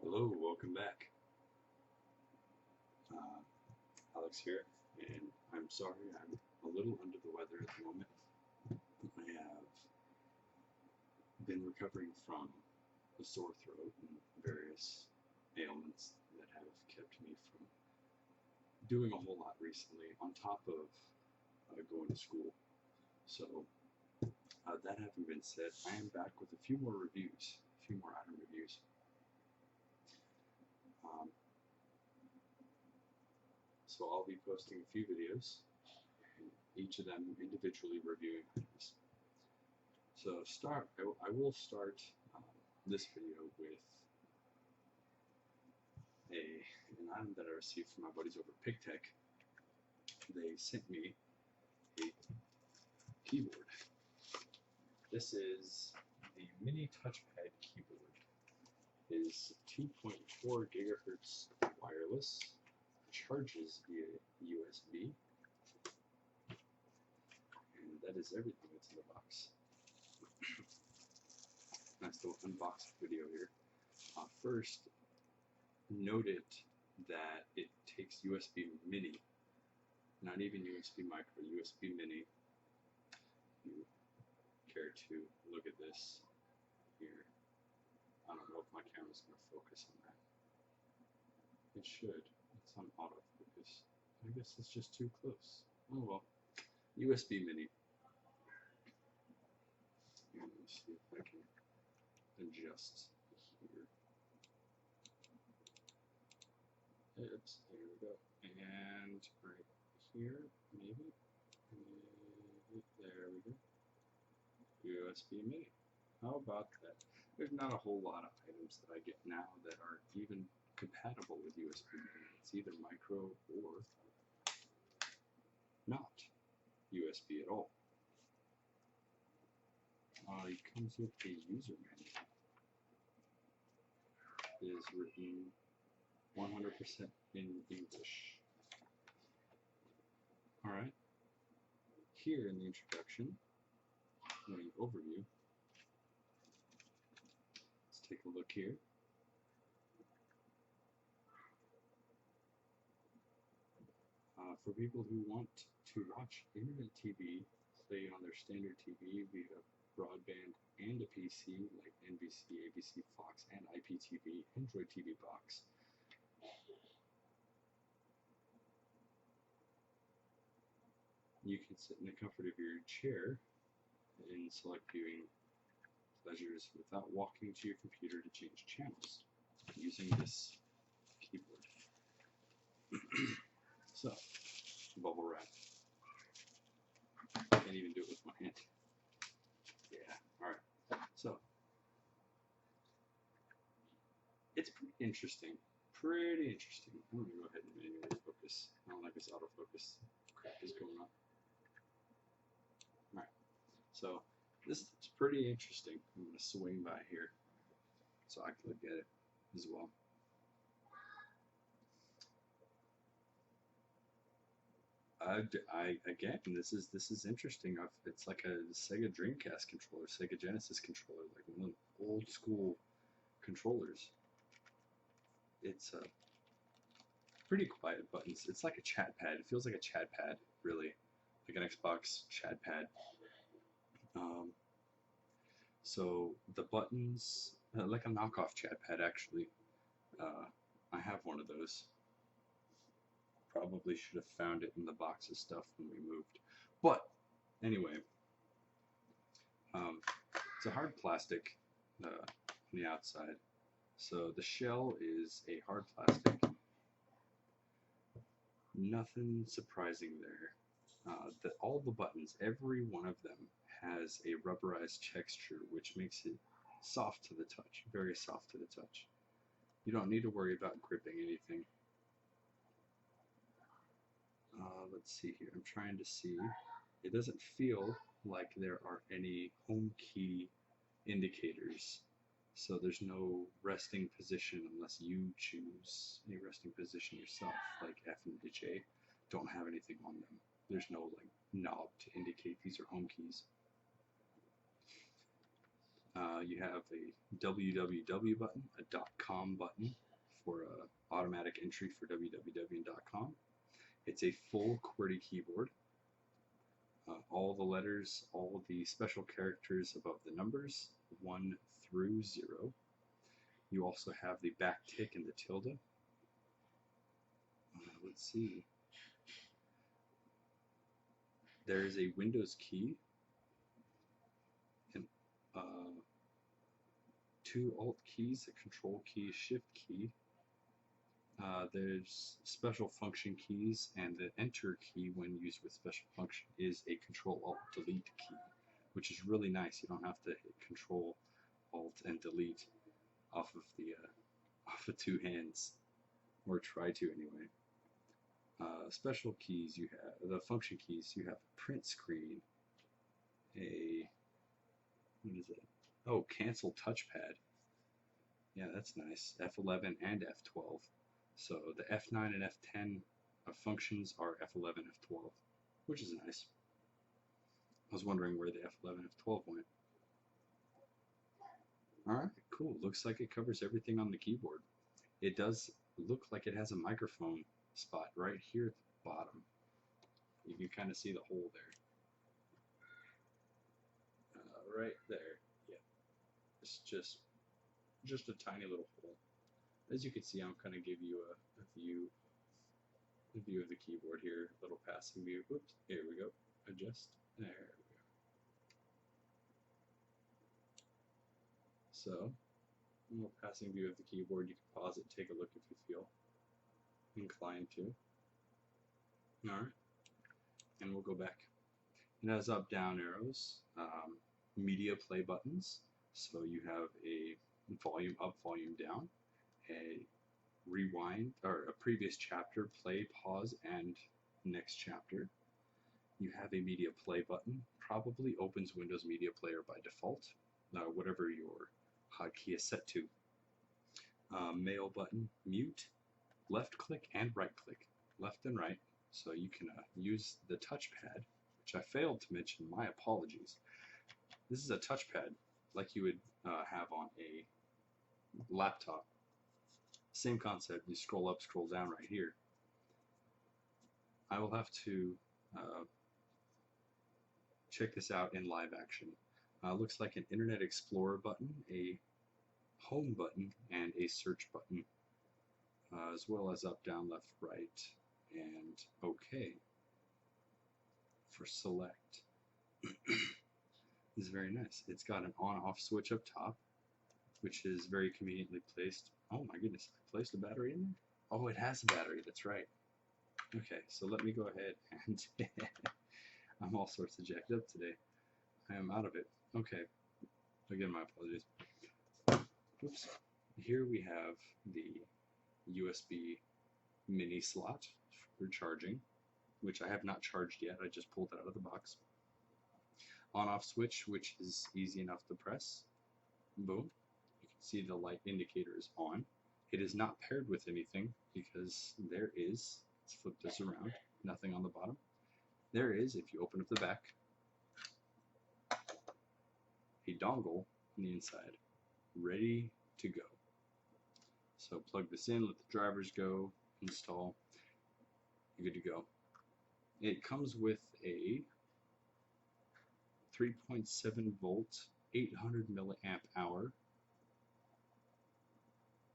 Hello, welcome back. Alex here, and I'm sorry I'm a little under the weather at the moment. I have been recovering from a sore throat and various ailments that have kept me from doing a whole lot recently, on top of going to school. So, that having been said, I am back with a few more reviews, a few more item reviews. Um, So I'll be posting a few videos, each of them individually reviewing items. So I will start this video with an item that I received from my buddies over at Pictek. They sent me a keyboard. This is the mini touchpad keyboard. It is 2.4 gigahertz wireless, charges via USB, and that is everything that's in the box. Nice little unboxing video here. First, note it that it takes USB mini, not even USB micro, USB mini. If you care to look at this here, I don't know if my camera's going to focus on that. It should. It's on autofocus. I guess it's just too close. Oh well. USB mini. Let me see if I can adjust here. Oops, there we go. And right here, maybe. There we go. USB mini. How about that? There's not a whole lot of items that I get now that are even compatible with USB mini. It's either micro or not USB at all. It comes with a user manual. It is written 100% in English. Alright, here in the introduction, in the overview, let's take a look here. For people who want to watch internet TV, play on their standard TV via broadband and a PC like NBC, ABC, Fox, and IPTV, Android TV box. You can sit in the comfort of your chair and select viewing pleasures without walking to your computer to change channels using this keyboard. So, bubble wrap. I can't even do it with my hand. Yeah, alright. So, it's pretty interesting. Pretty interesting. I'm going to go ahead and manually focus. I don't like this autofocus crap is going on. Alright. So, this is pretty interesting. I'm going to swing by here so I can look at it as well. Again, this is interesting. It's like a Sega Dreamcast controller, Sega Genesis controller, like one of the old school controllers. It's pretty quiet buttons. It's like a chat pad. It feels like a chat pad, really, like an Xbox chat pad. So the buttons, like a knockoff chat pad, actually. I have one of those. Probably should have found it in the box of stuff when we moved. But anyway, it's a hard plastic on the outside. So the shell is a hard plastic. Nothing surprising there. All the buttons, every one of them has a rubberized texture, which makes it soft to the touch, very soft to the touch. You don't need to worry about gripping anything. Let's see here. I'm trying to see. It doesn't feel like there are any home key indicators. So there's no resting position unless you choose a resting position yourself, like F and J don't have anything on them. There's no like knob to indicate these are home keys. You have a www button, a .com button for automatic entry for www and .com. It's a full QWERTY keyboard. All the letters, all the special characters above the numbers, 1 through 0. You also have the backtick and the tilde. Let's see. There is a Windows key, and 2 Alt keys, a Control key, Shift key. There's special function keys, and the Enter key when used with special function is a Control Alt Delete key, which is really nice. You don't have to hit Control Alt and Delete off of 2 hands, or try to anyway. Special keys, you have the function keys. You have print screen, what is it? Oh, cancel touchpad. Yeah, that's nice. F11 and F12. So the F9 and F10 functions are F11, F12, which is nice. I was wondering where the F11, F12 went. Alright, cool. Looks like it covers everything on the keyboard. It does look like it has a microphone spot right here at the bottom. You can kind of see the hole there. Right there. Yeah. It's just a tiny little hole. As you can see, I'm kind of give you a view of the keyboard here, a little passing view. Whoops, here we go. Adjust. There we go. So, a little passing view of the keyboard. You can pause it, take a look if you feel inclined to. Alright, and we'll go back. It has up, down arrows, media play buttons. So you have a volume up, volume down, a rewind, or a previous chapter, play, pause, and next chapter. You have a media play button, probably opens Windows Media Player by default, whatever your hotkey is set to. Mail button, mute, left click and right click, left and right, so you can use the touchpad, which I failed to mention, my apologies. This is a touchpad like you would have on a laptop. Same concept, you scroll up, scroll down right here. I will have to check this out in live action. Looks like an Internet Explorer button, a home button, and a search button, as well as up, down, left, right, and OK for select. This is very nice. It's got an on-off switch up top, which is very conveniently placed. Oh my goodness, I placed a battery in there? Oh, it has a battery, that's right. Okay, so let me go ahead and I'm all sorts of jacked up today. I am out of it. Okay, again, my apologies. Oops. Here we have the USB mini slot for charging, which I have not charged yet. I just pulled it out of the box. On-off switch, which is easy enough to press. Boom. You can see the light indicator is on. It is not paired with anything because there is, let's flip this around, nothing on the bottom. There is, if you open up the back, a dongle on the inside, ready to go. So plug this in, let the drivers go, install, you're good to go. It comes with a 3.7 volt, 800 milliamp hour,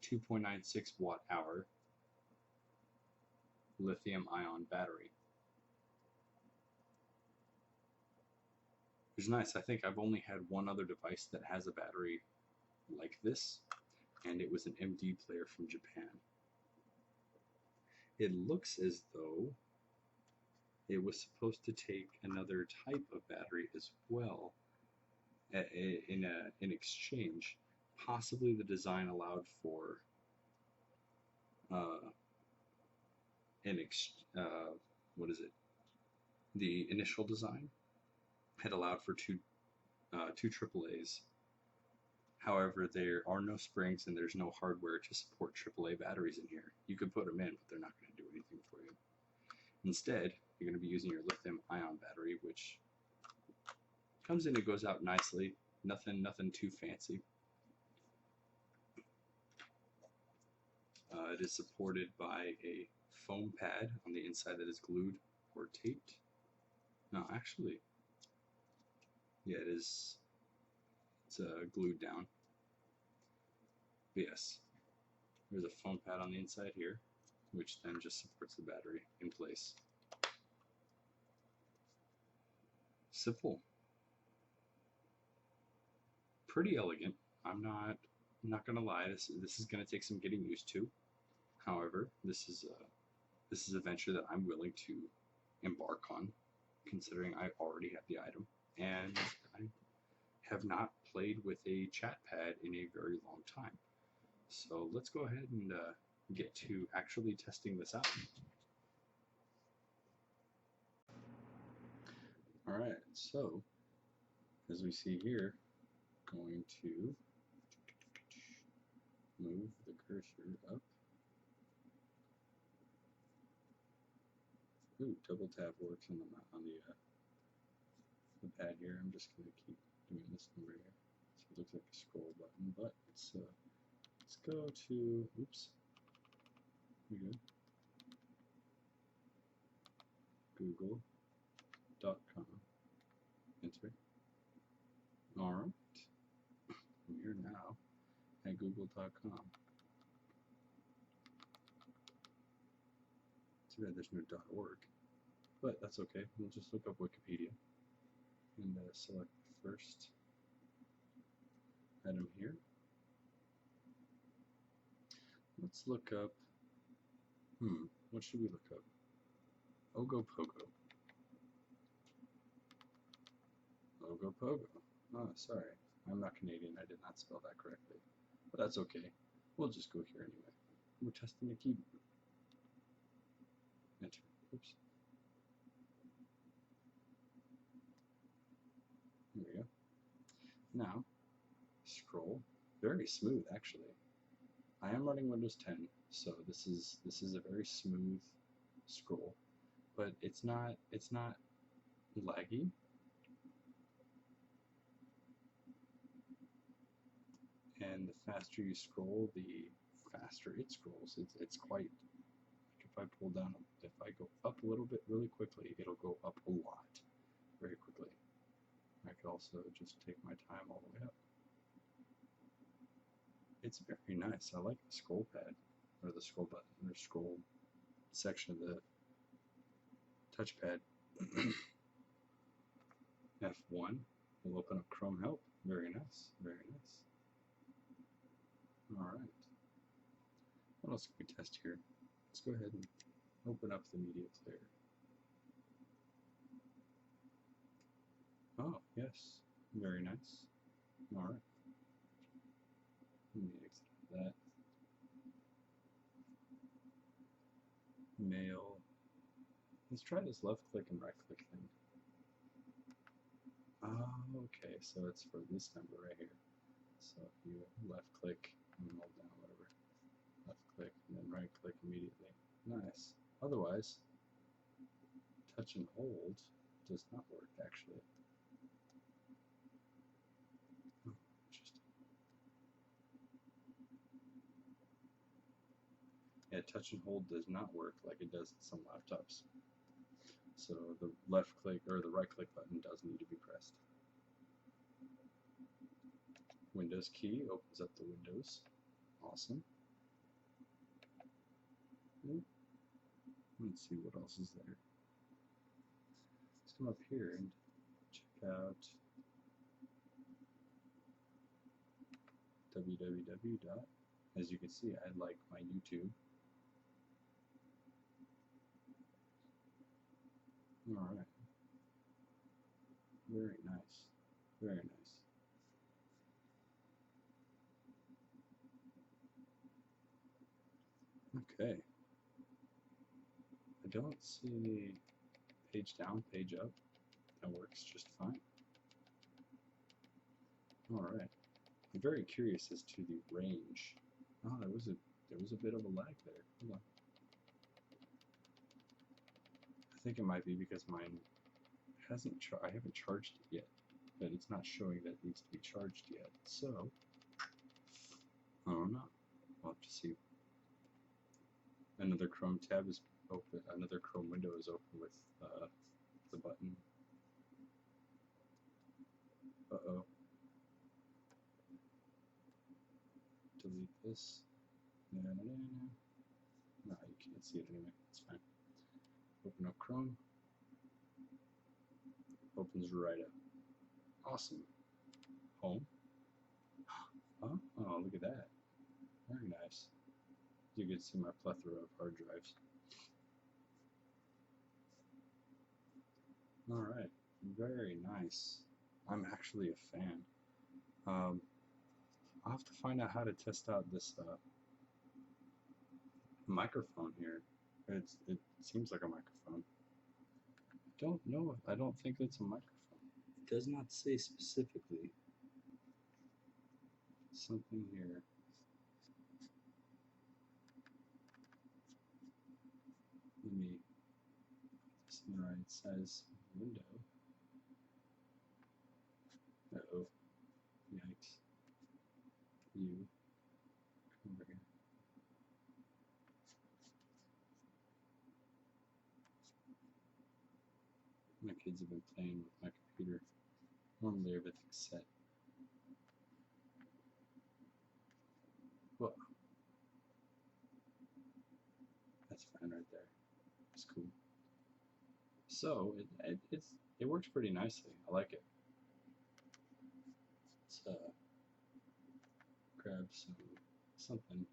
2.96 watt hour lithium ion battery. It's nice. I think I've only had one other device that has a battery like this, and it was an MD player from Japan. It looks as though it was supposed to take another type of battery as well in exchange. Possibly the design allowed for the initial design had allowed for two AAAs. However, there are no springs and there's no hardware to support AAA batteries in here. You could put them in, but they're not going to do anything for you. Instead, you're going to be using your lithium ion battery, which comes in and goes out nicely. Nothing too fancy. It is supported by a foam pad on the inside that is glued or taped. No, actually, yeah, it is. It's glued down. But yes, there's a foam pad on the inside here, which then just supports the battery in place. Simple. Pretty elegant. I'm not gonna lie. This is gonna take some getting used to. However, this is a venture that I'm willing to embark on, considering I already have the item, and I have not played with a chat pad in a very long time. So let's go ahead and get to actually testing this out. Alright, so as we see here, going to move the cursor up. Ooh, double tap works on the pad here. I'm just going to keep doing this number here. So it looks like a scroll button, but let's go to, oops, here we go, google.com, enter. Alright, we are now at google.com. Too bad there's no .org, but that's okay. We'll just look up Wikipedia and select the first item here. Let's look up, what should we look up? Ogopogo. Ogopogo. Oh, sorry. I'm not Canadian. I did not spell that correctly. But that's okay. We'll just go here anyway. We're testing the keyboard. Enter. Oops. There we go. Now, scroll. Very smooth, actually. I am running Windows 10, so this is a very smooth scroll, but it's not laggy. And the faster you scroll, the faster it scrolls. It's quite, like if I pull down, if I go up a little bit really quickly, it'll go up a lot very quickly. I could also just take my time all the way up. It's very nice. I like the scroll pad, or the scroll button, or scroll section of the touchpad. F1 will open up Chrome Help. Very nice, very nice. Alright. What else can we test here? Let's go ahead and open up the media player. Oh, yes. Very nice. Alright. Let me exit that. Mail. Let's try this left click and right click thing. Oh, okay, so it's for this number right here. So if you left click and hold down whatever, left click and then right click immediately. Nice. Otherwise, touch and hold does not work actually. Oh, interesting. Yeah, touch and hold does not work like it does in some laptops. So the left click or the right click button does need to be pressed. Windows key opens up the windows. Awesome. Let's see what else is there. Let's come up here and check out www. As you can see, I like my YouTube. Alright. Very nice. Very nice. Okay. I don't see page down, page up. That works just fine. Alright. I'm very curious as to the range. Oh, there was a bit of a lag there. Hold on. I think it might be because mine hasn't I haven't charged it yet. but it's not showing that it needs to be charged yet. So, I don't know. We'll have to see. Another Chrome tab is open. Another Chrome window is open with the button. Uh-oh. Delete this. No, you can't see it anyway. It's fine. Open up Chrome. Opens right up. Awesome. Home. Oh, look at that. Very nice. You can see my plethora of hard drives. Alright, very nice. I'm actually a fan. I'll have to find out how to test out this microphone here. It seems like a microphone. I don't think it's a microphone. It does not say specifically. Something here. Let me put this in the right size window. Uh-oh. Yikes. You. Come over here. My kids have been playing with my computer. Normally everything's set. Well, that's fine right there. It's cool. So it works pretty nicely. I like it. Let's grab something.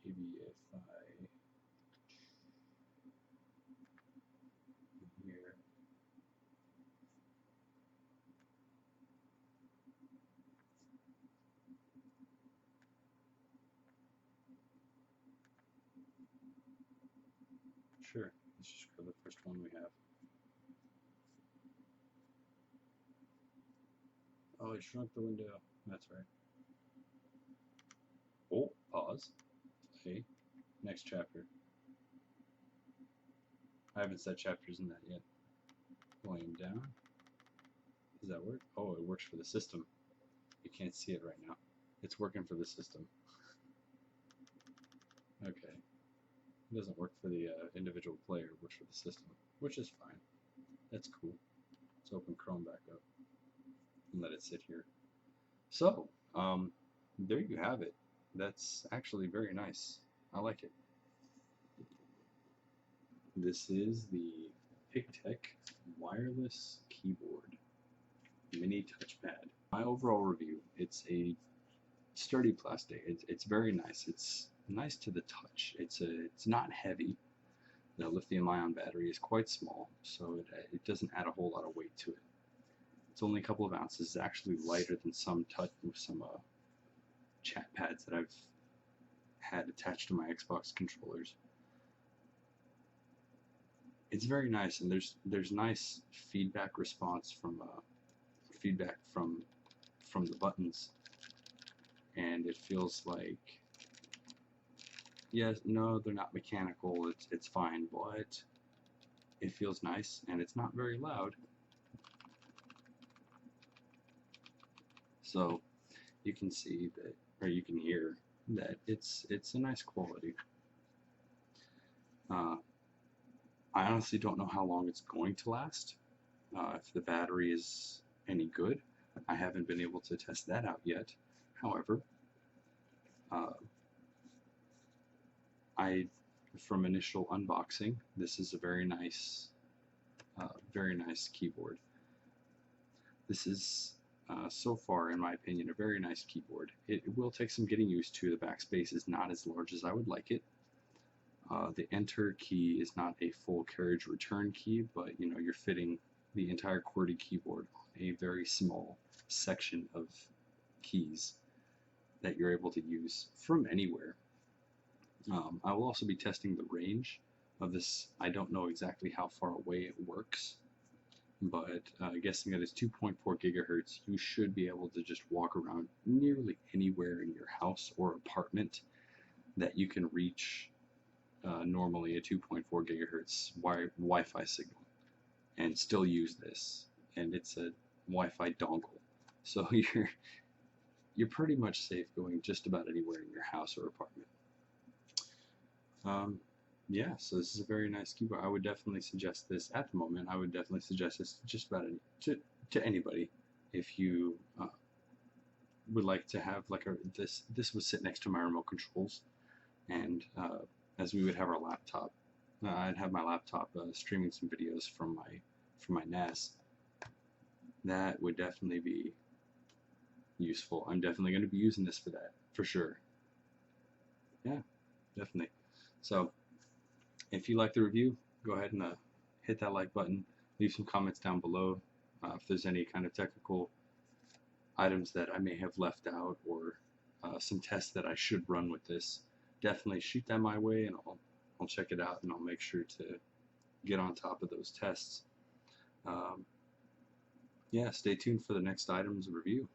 Maybe if I here. Sure, let's just grab the first one we have. Oh, it shrunk the window. That's right. Oh, pause. Okay, next chapter. I haven't set chapters in that yet. Volume down. Does that work? Oh, it works for the system. You can't see it right now. It's working for the system. Okay. It doesn't work for the individual player, it works for the system, which is fine. That's cool. Let's open Chrome back up and let it sit here. So, there you have it. That's actually very nice. I like it. This is the Pictek wireless keyboard mini touchpad. My overall review, it's a sturdy plastic. It's very nice. It's nice to the touch. It's not heavy. The lithium-ion battery is quite small, so it doesn't add a whole lot of weight to it. It's only a couple of ounces. It's actually lighter than some chat pads that I've had attached to my Xbox controllers. It's very nice, and there's nice feedback response from the buttons, and it feels like, yes, no, they're not mechanical. It's fine, but it feels nice, and it's not very loud. So you can see that, or you can hear that it's a nice quality. I honestly don't know how long it's going to last. If the battery is any good, I haven't been able to test that out yet. However, from initial unboxing, this is a very nice keyboard. This is so far, in my opinion, a very nice keyboard. It will take some getting used to. The backspace is not as large as I would like it. The enter key is not a full carriage return key, but you're fitting the entire QWERTY keyboard on a very small section of keys that you're able to use from anywhere. I will also be testing the range of this. I don't know exactly how far away it works, but guessing that it's 2.4 gigahertz, you should be able to just walk around nearly anywhere in your house or apartment that you can reach normally a 2.4 gigahertz Wi-Fi signal. and still use this, and it's a Wi-Fi dongle, so you're pretty much safe going just about anywhere in your house or apartment. Yeah, so this is a very nice keyboard. I would definitely suggest this at the moment. I would definitely suggest this just about to anybody. If you would like to have like this would sit next to my remote controls, and as we would have our laptop, I'd have my laptop streaming some videos from my NAS. That would definitely be useful. I'm definitely going to be using this for that, for sure. Yeah, definitely. So if you like the review, go ahead and hit that like button. Leave some comments down below if there's any kind of technical items that I may have left out, or some tests that I should run with this. Definitely shoot that my way, and I'll check it out, and I'll make sure to get on top of those tests. Yeah, stay tuned for the next items review.